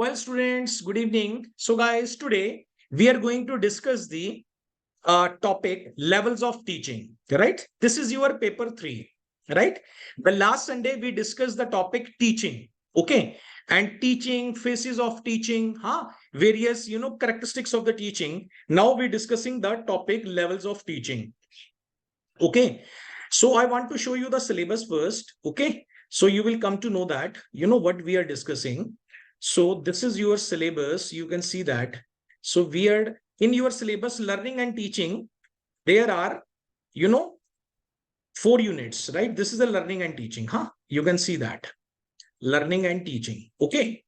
Well, students, good evening. So, guys, today we are going to discuss the topic levels of teaching, right? This is your paper three, right? The last Sunday we discussed the topic teaching, okay? And teaching, phases of teaching, various, characteristics of the teaching. Now we're discussing the topic levels of teaching, okay? So, I want to show you the syllabus first, okay? So, you will come to know that, what we are discussing. So this is your syllabus. You can see that. So we are in your syllabus, learning and teaching. There are, you know, 4 units, right? This is the learning and teaching. You can see that. Learning and teaching. Okay.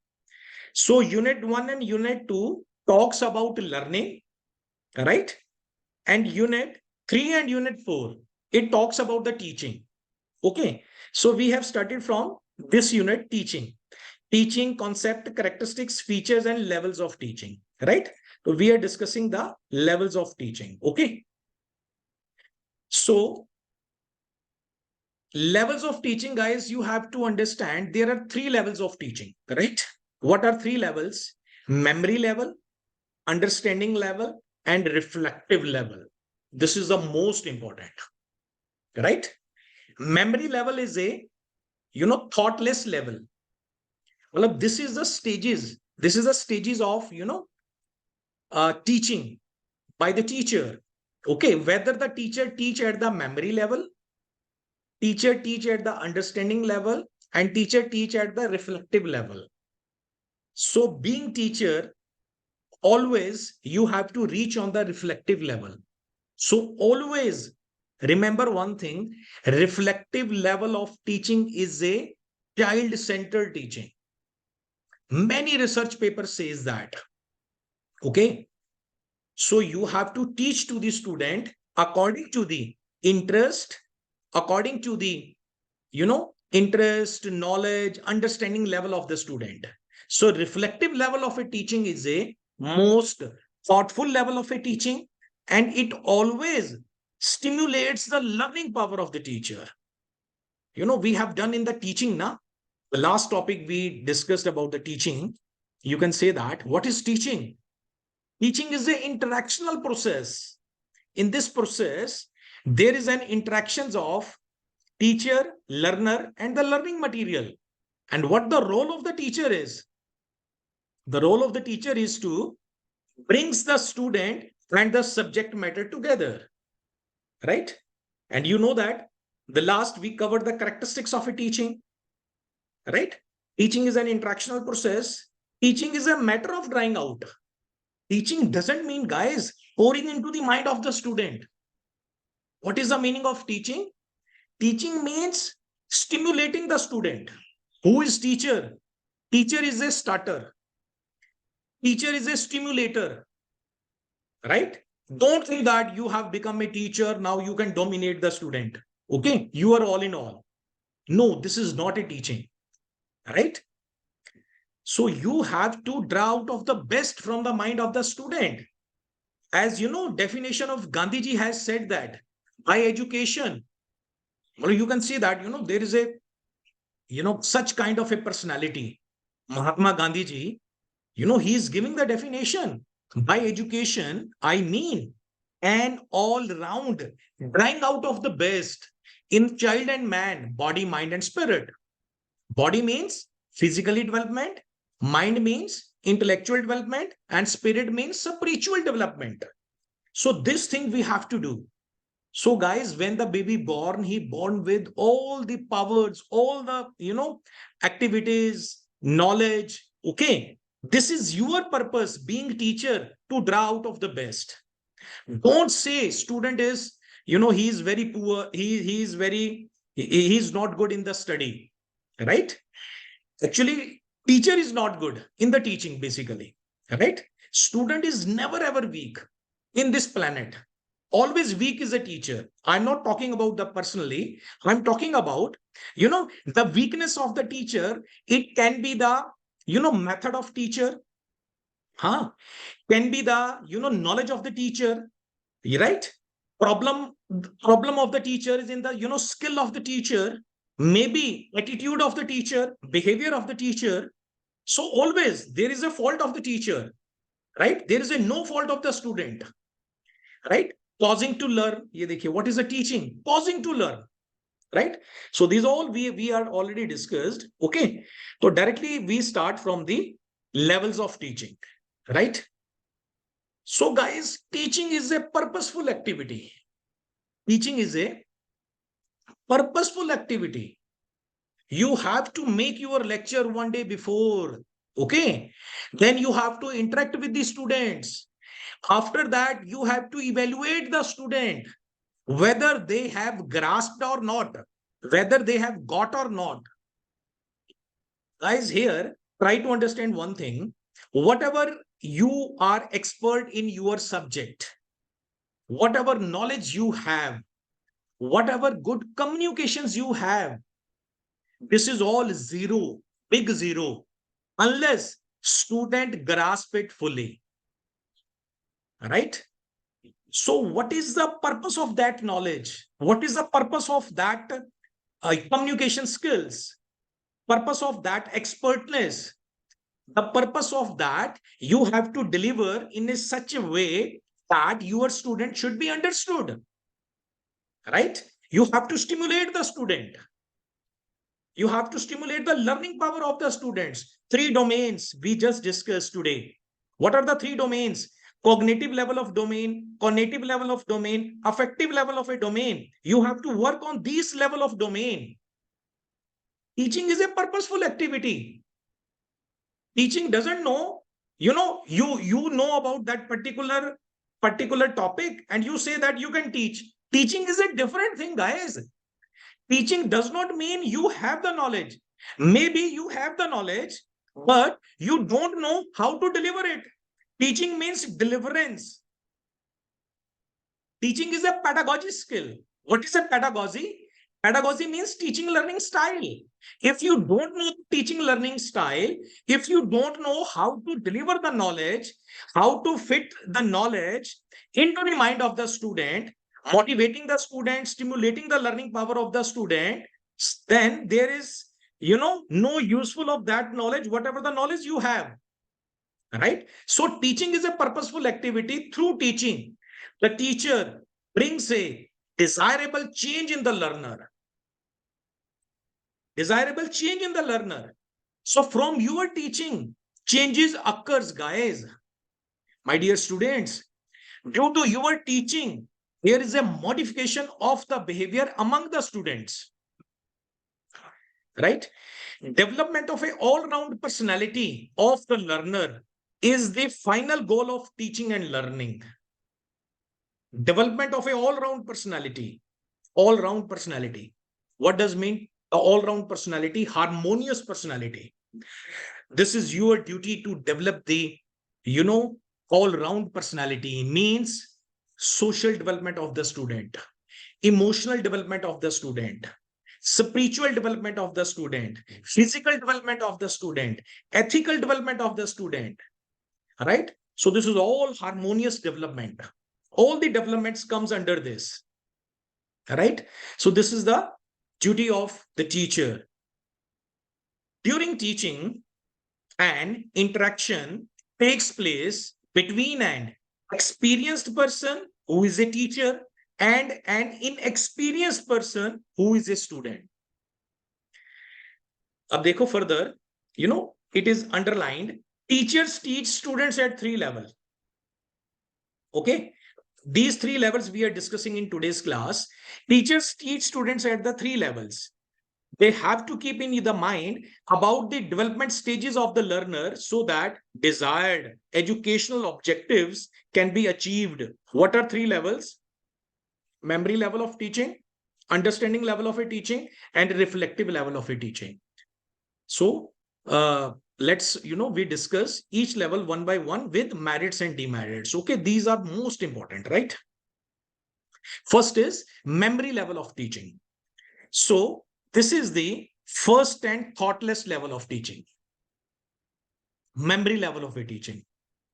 So unit 1 and unit 2 talks about learning, right? And unit 3 and unit 4, it talks about the teaching. Okay. So we have started from this unit, teaching. Teaching concept, characteristics, features, and levels of teaching, right? So we are discussing the levels of teaching, okay? So levels of teaching, guys, you have to understand there are 3 levels of teaching, right? What are 3 levels? Memory level, understanding level, and reflective level. This is the most important, right? Memory level is a, thoughtless level. Well, this is the stages. This is the stages of, teaching by the teacher. Okay, whether the teacher teach at the memory level, teacher teach at the understanding level, and teacher teach at the reflective level. So being teacher, always you have to reach on the reflective level. So always remember one thing, reflective level of teaching is a child-centered teaching. Many research papers says that. Okay. So you have to teach to the student according to the interest, according to the, interest, knowledge, understanding level of the student. So reflective level of a teaching is a most thoughtful level of a teaching, and it always stimulates the learning power of the teacher. We have done in the teaching now. The last topic we discussed about the teaching, you can say that. What is teaching? Teaching is an interactional process. In this process, there is an interactions of teacher, learner, and the learning material. And what the role of the teacher is? The role of the teacher is to brings the student and the subject matter together, right? And you know that the last we covered the characteristics of a teaching, right? Teaching is an interactional process. Teaching is a matter of drawing out. Teaching doesn't mean, guys, pouring into the mind of the student. What is the meaning of teaching? Teaching means stimulating the student. Who is teacher? Teacher is a starter. Teacher is a stimulator, right? Don't think that you have become a teacher, now you can dominate the student. Okay, you are all in all. No, this is not a teaching, right? So you have to draw out of the best from the mind of the student. As you know, definition of Gandhiji has said that by education, well, you can see that, there is a, such kind of a personality. Mahatma Gandhi ji, he is giving the definition. By education, I mean an all round drawing out of the best in child and man, body, mind, and spirit. Body means physically development, mind means intellectual development, and spirit means spiritual development. So this thing we have to do. So guys, when the baby born, he born with all the powers, all the, activities, knowledge. Okay. This is your purpose being teacher, to draw out of the best. Don't say student is, he is very poor. He is very, he's not good in the study, right? Actually, teacher is not good in the teaching, basically, right? Student is never ever weak in this planet. Always weak is a teacher. I'm not talking about the personally. I'm talking about, the weakness of the teacher. It can be the, method of teacher. Can be the, knowledge of the teacher, right? Problem of the teacher is in the, skill of the teacher, maybe attitude of the teacher, behavior of the teacher, So always there is a fault of the teacher, right? There is a no fault of the student, right? Pausing to learn. Ye dekhiye, what is the teaching? Pausing to learn, right? So these all we are already discussed. Okay. So directly we start from the levels of teaching, right? So guys, teaching is a purposeful activity. Teaching is a purposeful activity. You have to make your lecture one day before. Okay. Then you have to interact with the students. After that, you have to evaluate the student, whether they have grasped or not, whether they have got or not. Guys, here, try to understand one thing. Whatever you are expert in your subject, whatever knowledge you have, whatever good communications you have, this is all zero, big zero, unless student grasp it fully, right? So what is the purpose of that knowledge? What is the purpose of that communication skills? Purpose of that expertness? The purpose of that, you have to deliver in a such a way that your student should be understood, right? You have to stimulate the student. You have to stimulate the learning power of the students. Three domains we just discussed today. What are the three domains? Cognitive level of domain, cognitive level of domain, affective level of a domain. You have to work on this level of domain. Teaching is a purposeful activity. Teaching doesn't know, you know about that particular topic and you say that you can teach. Teaching is a different thing, guys. Teaching does not mean you have the knowledge. Maybe you have the knowledge, but you don't know how to deliver it. Teaching means deliverance. Teaching is a pedagogy skill. What is a pedagogy? Pedagogy means teaching learning style. If you don't know teaching learning style, if you don't know how to deliver the knowledge, how to fit the knowledge into the mind of the student, motivating the student, stimulating the learning power of the student, then there is, no useful of that knowledge, whatever the knowledge you have, right? So teaching is a purposeful activity. Through teaching, the teacher brings a desirable change in the learner. Desirable change in the learner. So from your teaching, changes occurs, guys. My dear students, due to your teaching, there is a modification of the behavior among the students, right? Development of a all-round personality of the learner is the final goal of teaching and learning. Development of a all-round personality. All-round personality. What does mean? A all-round personality, harmonious personality. This is your duty to develop the, all-round personality. Means social development of the student, emotional development of the student, spiritual development of the student, physical development of the student, ethical development of the student, right? So this is all harmonious development. All the developments comes under this, right? So this is the duty of the teacher. During teaching, an interaction takes place between an experienced person who is a teacher and an inexperienced person who is a student. अब देखो further, it is underlined. Teachers teach students at three levels. Okay. These three levels we are discussing in today's class. Teachers teach students at the three levels. They have to keep in the mind about the development stages of the learner so that desired educational objectives can be achieved. What are three levels? Memory level of teaching, understanding level of a teaching, and reflective level of a teaching. So let's, we discuss each level one by one with merits and demerits. Okay, these are most important, right? First is memory level of teaching. So this is the first and thoughtless level of teaching. Memory level of a teaching.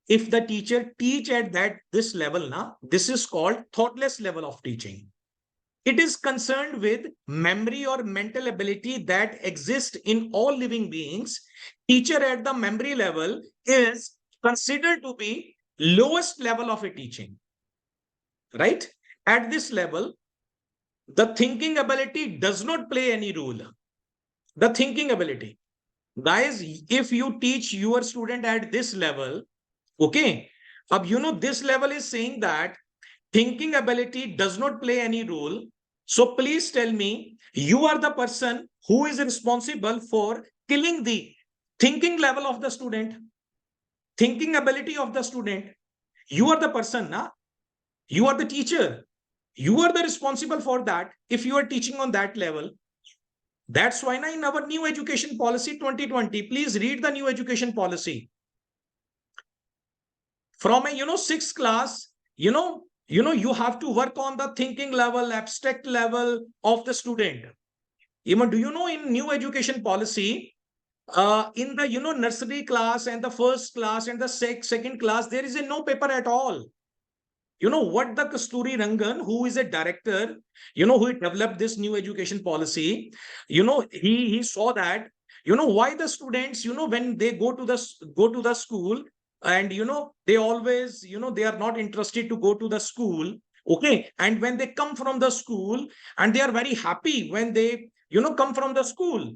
If the teacher teach at this level, this is called thoughtless level of teaching. It is concerned with memory or mental ability that exists in all living beings. Teacher at the memory level is considered to be lowest level of a teaching, right? At this level, the thinking ability does not play any role. The thinking ability. Guys, if you teach your student at this level, okay, this level is saying that thinking ability does not play any role. So please tell me, you are the person who is responsible for killing the thinking level of the student, thinking ability of the student. You are the person, na? You are the teacher. You are the responsible for that if you are teaching on that level. That's why na, in our new education policy 2020, please read the new education policy. From a sixth class, you have to work on the thinking level, abstract level of the student. Even do you know in new education policy, in the nursery class and the first class and the second class, there is a no paper at all. You know what the Kasturi Rangan, who is a director, who developed this new education policy, he saw that, why the students, when they go to the school, and they always, they are not interested to go to the school. Okay. And when they come from the school, and they are very happy when they, come from the school.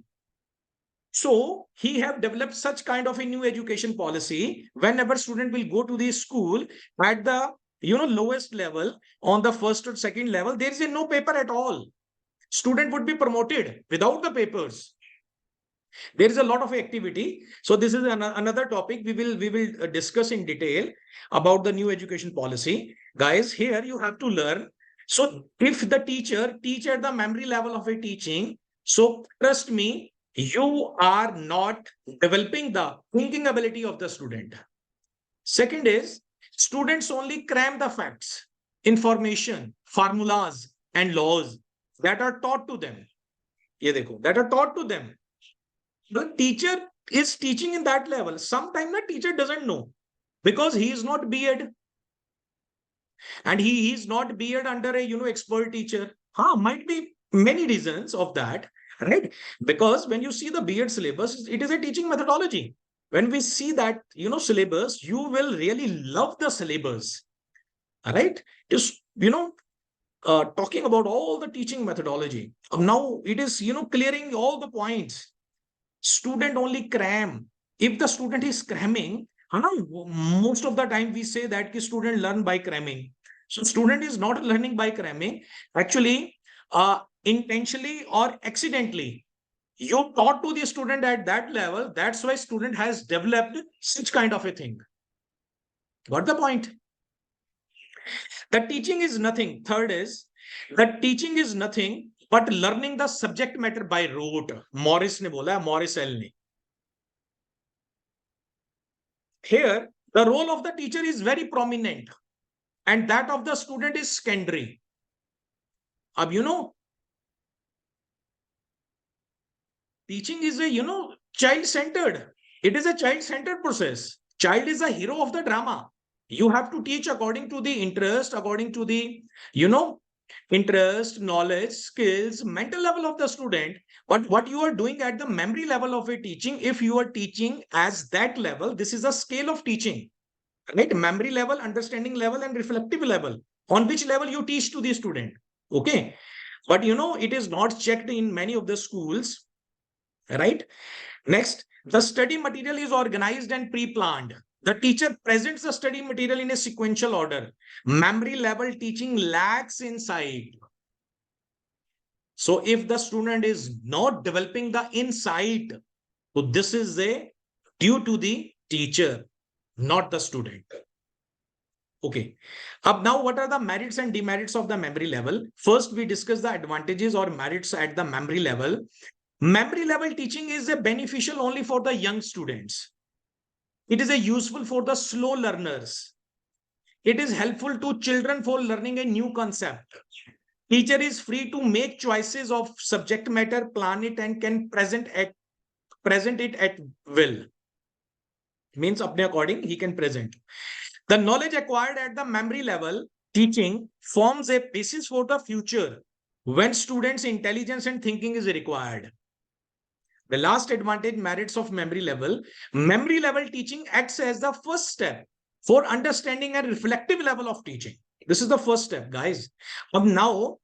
So he have developed such kind of a new education policy. Whenever student will go to the school at the lowest level, on the first or second level, there is a no paper at all. Student would be promoted without the papers. There is a lot of activity. So this is another topic we will discuss in detail about the new education policy. Guys, here you have to learn. So if the teacher teach at the memory level of a teaching, so trust me, you are not developing the thinking ability of the student. Second is, students only cram the facts, information, formulas, and laws that are taught to them. Ye dekho, that are taught to them. The teacher is teaching in that level. Sometimes the teacher doesn't know because he is not B.Ed, and he is not B.Ed under a expert teacher. Might be many reasons of that, right? Because when you see the B.Ed syllabus, it is a teaching methodology. When we see that syllabus, you will really love the syllabus, right? Just talking about all the teaching methodology. Now it is clearing all the points. Student only cram. If the student is cramming, most of the time we say that the student learn by cramming. So student is not learning by cramming. Actually, intentionally or accidentally, you taught to the student at that level. That's why student has developed such kind of a thing. Got the point? The teaching is nothing. Third is, the teaching is nothing but learning the subject matter by rote. Morris ने बोला, Morris L ने. Here, the role of the teacher is very prominent, and that of the student is secondary. Teaching is a child-centered. It is a child-centered process. Child is a hero of the drama. You have to teach according to the interest, according to the interest, knowledge, skills, mental level of the student. But what you are doing at the memory level of a teaching, if you are teaching as that level, this is a scale of teaching, right? Memory level, understanding level, and reflective level. On which level you teach to the student. Okay. But it is not checked in many of the schools, right? Next, the study material is organized and pre-planned. The teacher presents the study material in a sequential order. Memory level teaching lacks insight. So if the student is not developing the insight, so this is due to the teacher, not the student. Okay. Now what are the merits and demerits of the memory level? First, we discuss the advantages or merits at the memory level. Memory level teaching is beneficial only for the young students. It is useful for the slow learners. It is helpful to children for learning a new concept. Teacher is free to make choices of subject matter, plan it, and can present it at will. Means apne according he can present. The knowledge acquired at the memory level teaching forms a basis for the future. when students' intelligence and thinking is required. The last advantage, merits of memory level. Memory level teaching acts as the first step for understanding and reflective level of teaching. This is the first step, guys. Now,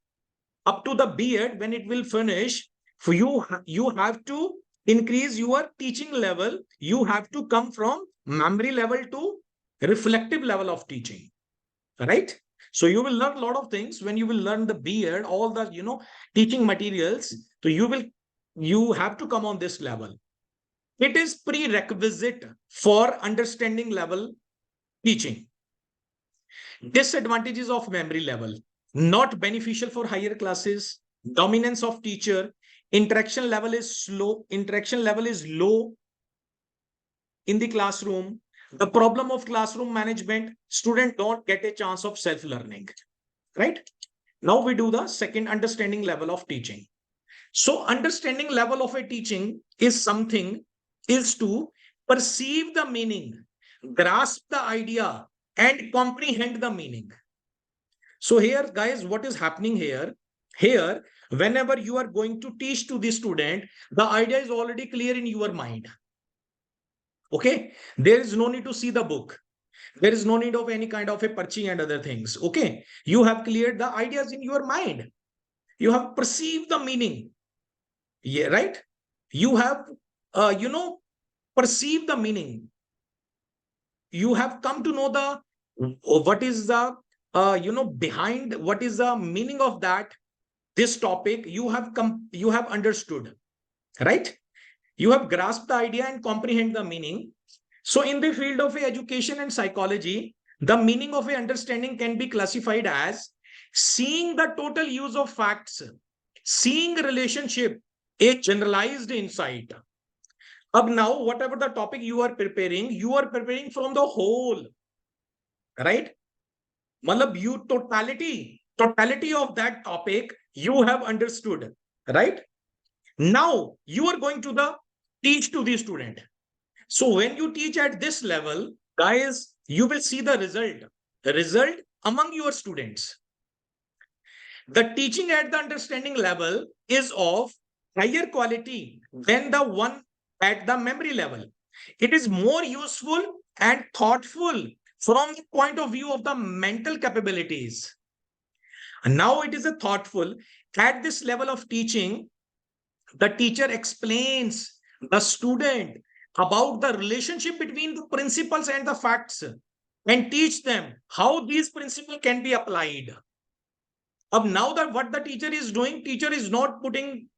up to the B.Ed, when it will finish, for you, you have to increase your teaching level. You have to come from memory level to reflective level of teaching, right? So you will learn a lot of things when you will learn the B.Ed, all the teaching materials. So you have to come on this level. It is prerequisite for understanding level teaching. Disadvantages of memory level: not beneficial for higher classes, dominance of teacher, interaction level is low in the classroom, the problem of classroom management, students don't get a chance of self-learning, right? Now we do the second, understanding level of teaching. So understanding level of a teaching is to perceive the meaning, grasp the idea, and comprehend the meaning. So here, guys, what is happening here? Here, whenever you are going to teach to the student, the idea is already clear in your mind. Okay, there is no need to see the book. There is no need of any kind of a perching and other things. Okay, you have cleared the ideas in your mind. You have perceived the meaning. Yeah, right. You have, perceived the meaning. You have come to know the what is the behind, what is the meaning of that this topic. You have understood, right? You have grasped the idea and comprehend the meaning. So in the field of education and psychology, the meaning of a understanding can be classified as seeing the total use of facts, seeing relationship, a generalized insight. Up now, whatever the topic you are preparing from the whole, right? Malab, you totality of that topic you have understood, right? Now you are going to the teach to the student. So when you teach at this level, guys, you will see the result among your students. The teaching at the understanding level is of higher quality than the one at the memory level. It is more useful and thoughtful from the point of view of the mental capabilities. And now it is a thoughtful. At this level of teaching, the teacher explains the student about the relationship between the principles and the facts and teach them how these principles can be applied. Now that what the teacher is doing, teacher is not putting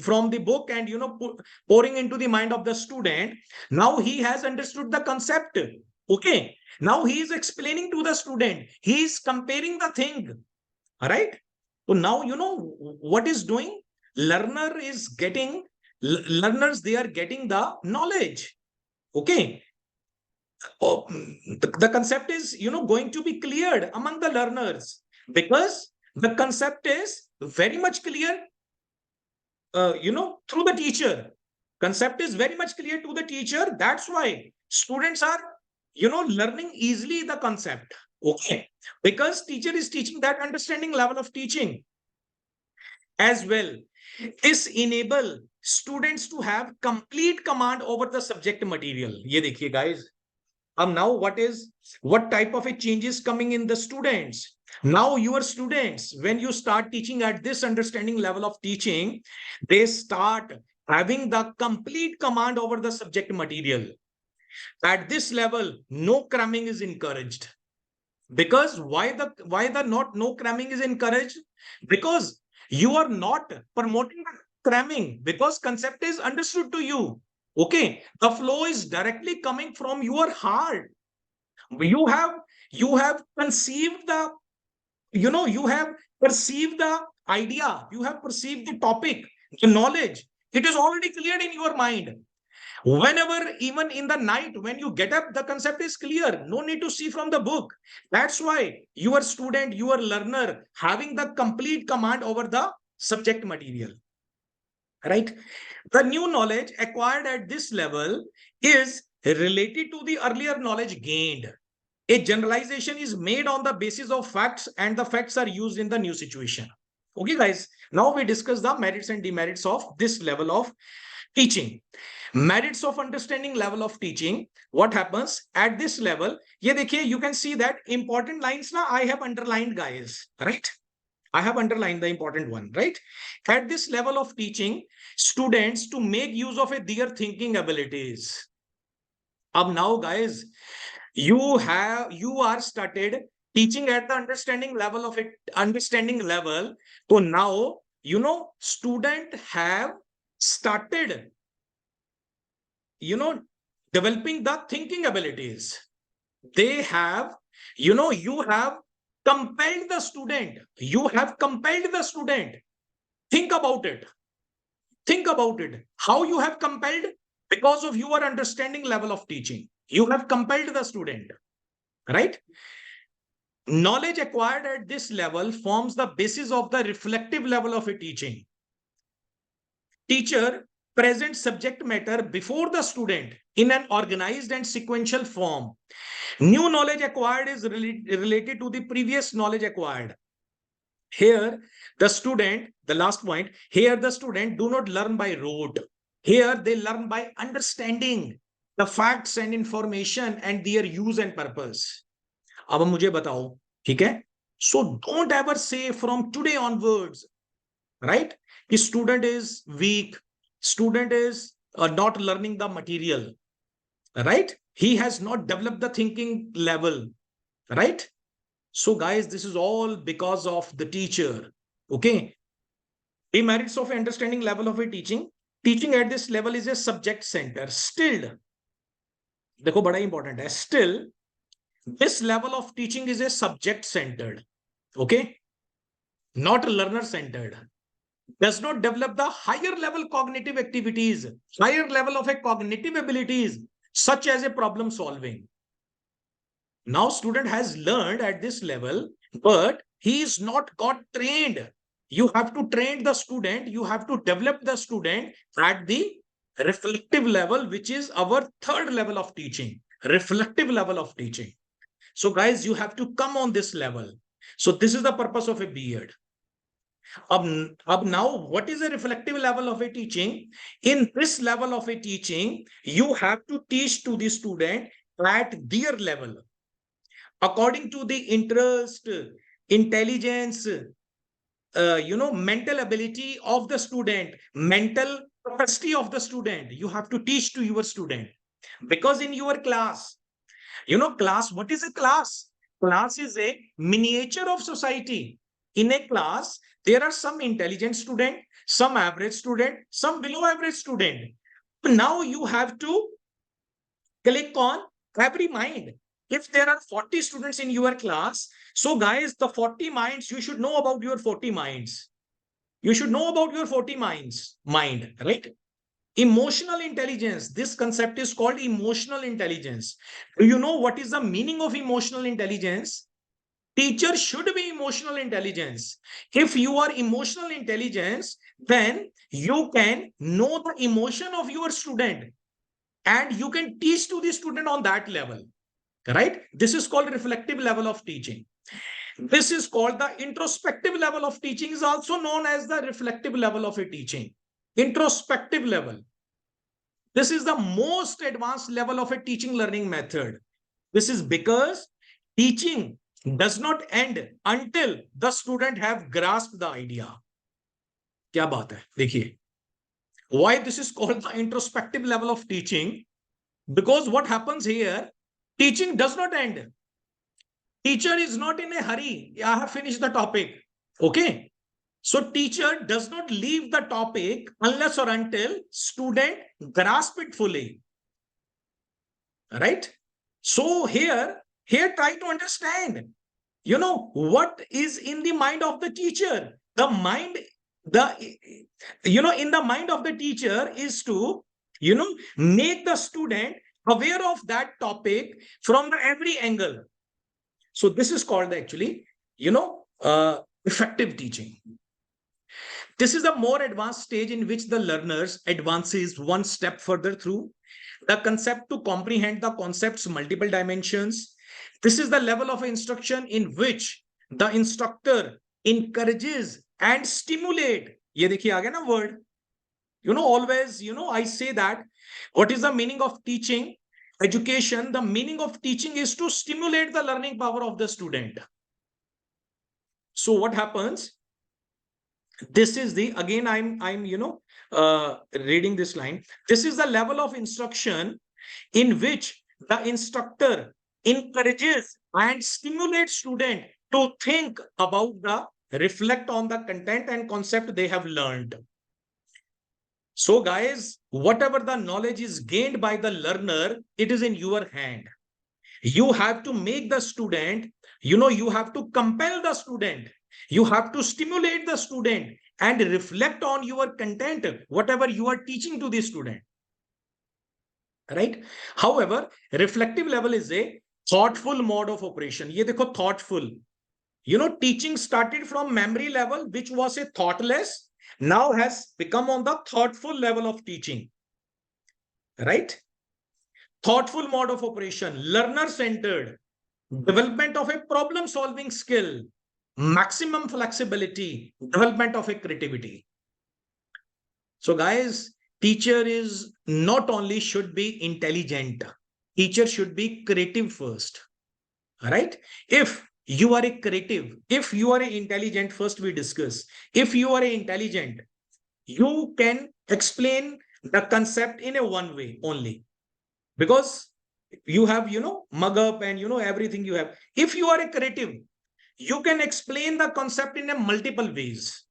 from the book and pouring into the mind of the student. Now he has understood the concept. Okay. Now he is explaining to the student. He is comparing the thing. All right. So now what is doing. Learners, they are getting the knowledge. Okay. The concept is going to be cleared among the learners because the concept is very much clear through the teacher. Concept is very much clear to the teacher. That's why students are learning easily the concept. Okay, because teacher is teaching that understanding level of teaching as well. This enable students to have complete command over the subject material. Ye dekhiye guys. Now what type of a change is coming in the students? Now your students, when you start teaching at this understanding level of teaching, they start having the complete command over the subject material. At this level, no cramming is encouraged. Because why the not no cramming is encouraged? Because you are not promoting cramming, because concept is understood to you. Okay, the flow is directly coming from your heart. You have conceived the you have perceived the idea, you have perceived the topic, the knowledge. It is already cleared in your mind. Whenever, even in the night, when you get up, the concept is clear. No need to see from the book. That's why your student, your learner, having the complete command over the subject material. Right? The new knowledge acquired at this level is related to the earlier knowledge gained. A generalization is made on the basis of facts, and the facts are used in the new situation. Okay, guys. Now we discuss the merits and demerits of this level of teaching. Merits of understanding level of teaching. What happens at this level? ये देखिए, you can see that important lines ना I have underlined, guys. Right? I have underlined the important one, right? At this level of teaching, students to make use of their thinking abilities. Now, guys, you are started teaching at the understanding level of it, understanding level. So now, student have started, developing the thinking abilities. They have, you have compelled the student. You have compelled the student. Think about it. Think about it. How you have compelled? Because of your understanding level of teaching. You have compelled the student, right? Knowledge acquired at this level forms the basis of the reflective level of a teaching. Teacher presents subject matter before the student in an organized and sequential form. New knowledge acquired is related to the previous knowledge acquired. Here, the student, the last point, here the student do not learn by rote. Here they learn by understanding the facts and information and their use and purpose. अब मुझे बताओ, ठीक है? So don't ever say from today onwards, right? The student is weak, student is not learning the material, right? He has not developed the thinking level, right? So guys, this is all because of the teacher. Okay. Demerits of understanding level of a teaching. Teaching at this level is a subject center. Still, देखो बड़ा important है. Still, this level of teaching is a subject centered. Okay. Not learner centered. Does not develop the higher level cognitive activities, higher level of a cognitive abilities, such as a problem solving. Now student has learned at this level, but he is not got trained. You have to train the student. You have to develop the student at the reflective level, which is our third level of teaching, reflective level of teaching. So guys, you have to come on this level. So this is the purpose of a B.Ed. Now, what is a reflective level of a teaching? In this level of a teaching, you have to teach to the student at their level, according to the interest, intelligence, mental ability of the student, mental capacity of the student. You have to teach to your student. Because in your class, class, what is a class? Class is a miniature of society. In a class, there are some intelligent student, some average student, some below average student. Now you have to click on every mind. If there are 40 students in your class, so guys, the 40 minds, you should know about your 40 minds. You should know about your 40 mind, right? Emotional intelligence. This concept is called emotional intelligence. Do you know what is the meaning of emotional intelligence? Teacher should be emotional intelligence. If you are emotional intelligence, then you can know the emotion of your student and you can teach to the student on that level, right? This is called reflective level of teaching. This is called the introspective level of teaching, is also known as the reflective level of a teaching. Introspective level. This is the most advanced level of a teaching learning method. This is because teaching does not end until the student have grasped the idea. क्या बात है, देखिए. Why this is called the introspective level of teaching? Because what happens here, teaching does not end. Teacher is not in a hurry. I have finished the topic. Okay. So teacher does not leave the topic unless or until student grasp it fully. Right? So here try to understand, what is in the mind of the teacher. The mind, in the mind of the teacher is to, make the student aware of that topic from the every angle. So this is called actually, effective teaching. This is a more advanced stage in which the learners advances one step further through the concept to comprehend the concept's multiple dimensions. This is the level of instruction in which the instructor encourages and stimulate. ये देखिए आ गया ना word. Always, I say that what is the meaning of teaching? Education, the meaning of teaching is to stimulate the learning power of the student. So what happens? This is the, again, I'm reading this line. This is the level of instruction in which the instructor encourages and stimulates student to think about reflect on the content and concept they have learned. So guys, whatever the knowledge is gained by the learner, it is in your hand. You have to make the student, you have to compel the student, you have to stimulate the student and reflect on your content, whatever you are teaching to the student. Right? However, reflective level is a thoughtful mode of operation. Ye dekho, thoughtful. Teaching started from memory level, which was a thoughtless, now has become on the thoughtful level of teaching. Right? Thoughtful mode of operation, learner-centered, development of a problem-solving skill, maximum flexibility, development of a creativity. So guys, teacher is not only should be intelligent, teacher should be creative first. Right? If you are a creative, if you are intelligent, first we discuss. If you are intelligent, you can explain the concept in a one way only. Because you have, mug up and, everything you have. If you are a creative, you can explain the concept in a multiple ways.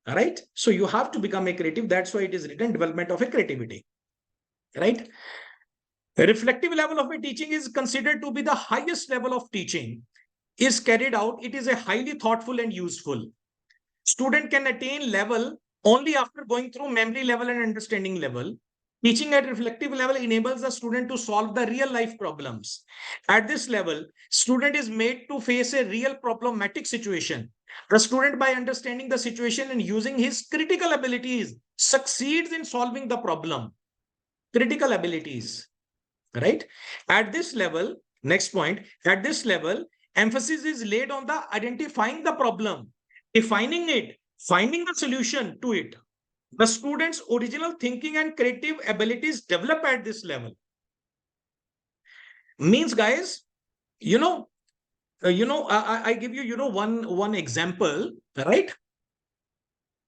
All right. So you have to become a creative. That's why it is written development of a creativity. Right. The reflective level of a teaching is considered to be the highest level of teaching is carried out. It is a highly thoughtful and useful. Student can attain level only after going through memory level and understanding level. Teaching at reflective level enables the student to solve the real life problems. At this level, student is made to face a real problematic situation. The student, by understanding the situation and using his critical abilities, succeeds in solving the problem. Critical abilities, right? At this level, next point, at this level, emphasis is laid on the identifying the problem, defining it, finding the solution to it. The student's original thinking and creative abilities develop at this level. Means, guys, I give you, one example, right?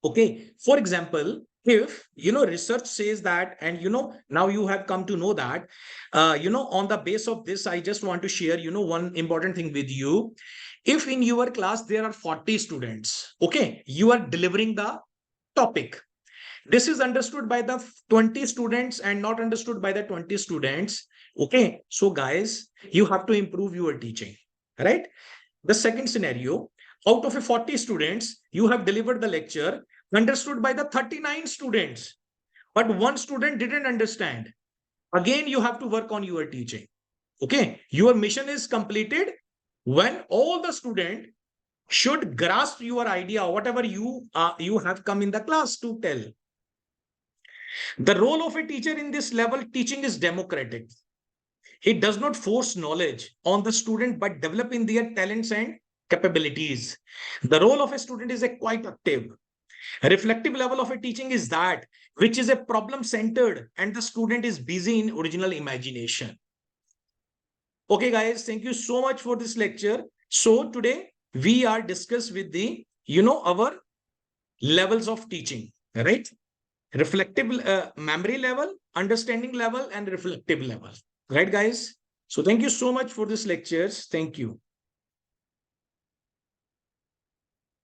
Okay. For example, if, research says that, and, now you have come to know that, on the base of this, I just want to share, one important thing with you. If in your class, there are 40 students, okay, you are delivering the topic. This is understood by the 20 students and not understood by the 20 students. Okay. So guys, you have to improve your teaching, right? The second scenario, out of a 40 students, you have delivered the lecture understood by the 39 students, but one student didn't understand. Again, you have to work on your teaching. Okay. Your mission is completed when all the student should grasp your idea, whatever you have come in the class to tell. The role of a teacher in this level teaching is democratic. It does not force knowledge on the student, but developing their talents and capabilities. The role of a student is a quite active. A reflective level of a teaching is that which is a problem centered and the student is busy in original imagination. Okay, guys, thank you so much for this lecture. So today we are discussed with the, our levels of teaching, right? Reflective memory level, understanding level, and reflective level. Right, guys? So thank you so much for this lectures. Thank you.